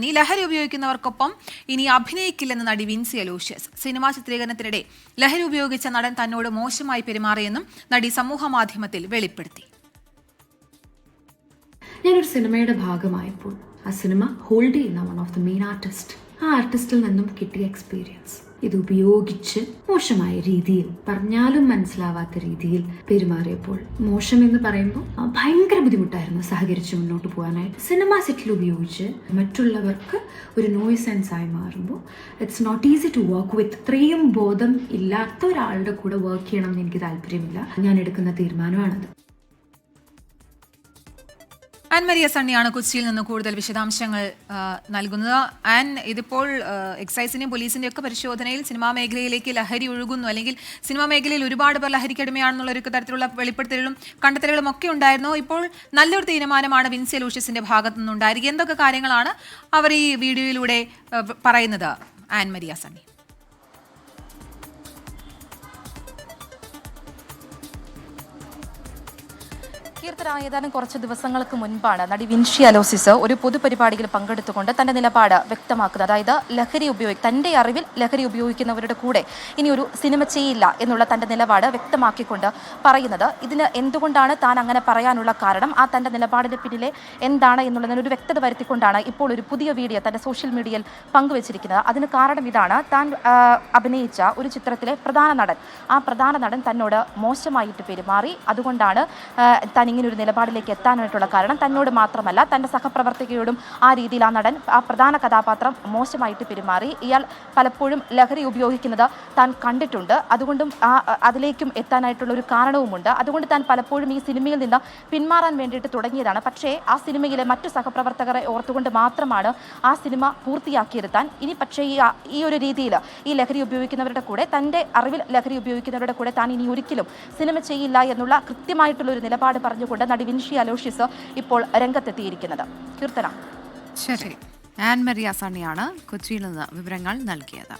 ഈ ലഹരി ഉപയോഗിക്കുന്നവർക്കൊപ്പം ഇനി അഭിനയിക്കില്ലെന്ന് നടി വിൻസി അലോഷ്യസ്. സിനിമാ ചിത്രീകരണത്തിനിടെ ലഹരി ഉപയോഗിച്ച നടൻ തന്നോട് മോശമായി പെരുമാറിയെന്നും നടി സമൂഹ മാധ്യമത്തിൽ വെളിപ്പെടുത്തി. ഞാനൊരു സിനിമയുടെ ഭാഗമായപ്പോൾ ആ സിനിമ ഹോൾഡ് ചെയ്യുന്ന one of the main artist, ആ ആർട്ടിസ്റ്റിൽ നിന്നും കിട്ടിയ എക്സ്പീരിയൻസ് ഇത് ഉപയോഗിച്ച് മോശമായ രീതിയിൽ, പറഞ്ഞാലും മനസ്സിലാവാത്ത രീതിയിൽ പെരുമാറിയപ്പോൾ, മോശം എന്ന് പറയുമ്പോൾ ഭയങ്കര ബുദ്ധിമുട്ടായിരുന്നു സഹകരിച്ച് മുന്നോട്ട് പോകാനായിട്ട്. സിനിമ സെറ്റിൽ ഉപയോഗിച്ച് മറ്റുള്ളവർക്ക് ഒരു നോയ്സെൻസ് ആയി മാറുമ്പോൾ it's not easy to work with. ഇത്രയും ബോധം ഇല്ലാത്ത ഒരാളുടെ കൂടെ വർക്ക് ചെയ്യണം എന്ന് എനിക്ക് താല്പര്യമില്ല. ഞാൻ എടുക്കുന്ന തീരുമാനമാണത്. ആൻ മരിയ സണ്ണിയാണ് കൊച്ചിയിൽ നിന്ന് കൂടുതൽ വിശദാംശങ്ങൾ നൽകുന്നത്. ആൻ, ഇതിപ്പോൾ എക്സൈസിന്റെയും പോലീസിന്റെയും ഒക്കെ പരിശോധനയിൽ സിനിമാ മേഖലയിലേക്ക് ലഹരി ഒഴുകുന്നു, അല്ലെങ്കിൽ സിനിമാ മേഖലയിൽ ഒരുപാട് പേർ ലഹരിക്കടിമയാണെന്നുള്ള ഒരു തരത്തിലുള്ള വെളിപ്പെടുത്തലുകളും കണ്ടെത്തലുകളും ഒക്കെ ഉണ്ടായിരുന്നു. ഇപ്പോൾ നല്ലൊരു തീരുമാനമാണ് വിൻസി അലോഷ്യസിന്റെ ഭാഗത്തു നിന്നുണ്ടായിരിക്കുക. എന്തൊക്കെ കാര്യങ്ങളാണ് അവർ ഈ വീഡിയോയിലൂടെ പറയുന്നത്, ആൻ മരിയ സണ്ണി? ഏതാനും കുറച്ച് ദിവസങ്ങൾക്ക് മുൻപാണ് നടി വിൻസി അലോഷ്യസ് ഒരു പൊതുപരിപാടിയിൽ പങ്കെടുത്തുകൊണ്ട് തന്റെ നിലപാട് വ്യക്തമാക്കുന്നത്. അതായത് തന്റെ അറിവിൽ ലഹരി ഉപയോഗിക്കുന്നവരുടെ കൂടെ ഇനി ഒരു സിനിമ ചെയ്യില്ല എന്നുള്ള തന്റെ നിലപാട് വ്യക്തമാക്കിക്കൊണ്ട് പറയുന്നത്. ഇതിന് എന്തുകൊണ്ടാണ് താൻ അങ്ങനെ പറയാനുള്ള കാരണം, ആ തന്റെ നിലപാടിന് പിന്നിലെ എന്താണ് എന്നുള്ളതിന് ഒരു വ്യക്തത വരുത്തിക്കൊണ്ടാണ് ഇപ്പോൾ ഒരു പുതിയ വീഡിയോ തന്റെ സോഷ്യൽ മീഡിയയിൽ പങ്കുവച്ചിരിക്കുന്നത്. അതിന് കാരണം ഇതാണ്: താൻ അഭിനയിച്ച ഒരു ചിത്രത്തിലെ ആ പ്രധാന നടൻ തന്നോട് മോശമായിട്ട് പെരുമാറി. അതുകൊണ്ടാണ് താൻ ഇങ്ങനെ ഒരു നിലപാടിലേക്ക് എത്താനായിട്ടുള്ള കാരണം. തന്നോട് മാത്രമല്ല, തൻ്റെ സഹപ്രവർത്തകയോടും ആ രീതിയിൽ ആ പ്രധാന കഥാപാത്രം മോശമായിട്ട് പെരുമാറി. ഇയാൾ പലപ്പോഴും ലഹരി ഉപയോഗിക്കുന്നത് താൻ കണ്ടിട്ടുണ്ട്. അതുകൊണ്ടും അതിലേക്കും എത്താനായിട്ടുള്ള ഒരു കാരണവുമുണ്ട്. അതുകൊണ്ട് താൻ പലപ്പോഴും ഈ സിനിമയിൽ നിന്ന് പിന്മാറാൻ വേണ്ടിയിട്ട് തുടങ്ങിയതാണ്. പക്ഷേ ആ സിനിമയിലെ മറ്റു സഹപ്രവർത്തകരെ ഓർത്തുകൊണ്ട് മാത്രമാണ് ആ സിനിമ പൂർത്തിയാക്കിയത് താൻ. ഇനി പക്ഷേ ഈ ഒരു രീതിയിൽ ഈ ലഹരി ഉപയോഗിക്കുന്നവരുടെ കൂടെ, തൻ്റെ അറിവിൽ ലഹരി ഉപയോഗിക്കുന്നവരുടെ കൂടെ താൻ ഇനി ഒരിക്കലും സിനിമ ചെയ്യില്ല എന്നുള്ള കൃത്യമായിട്ടുള്ള ഒരു നിലപാട് പറഞ്ഞുകൊണ്ട് നടി വിൻസി അലോഷ്യസ് ഇപ്പോൾ രംഗത്തെത്തിയിരിക്കുന്നത്. കീർത്തന. ശരി, ആൻ മരിയ സണ്ണിയാണ് കൊച്ചിയിൽ നിന്ന് വിവരങ്ങൾ നൽകിയത്.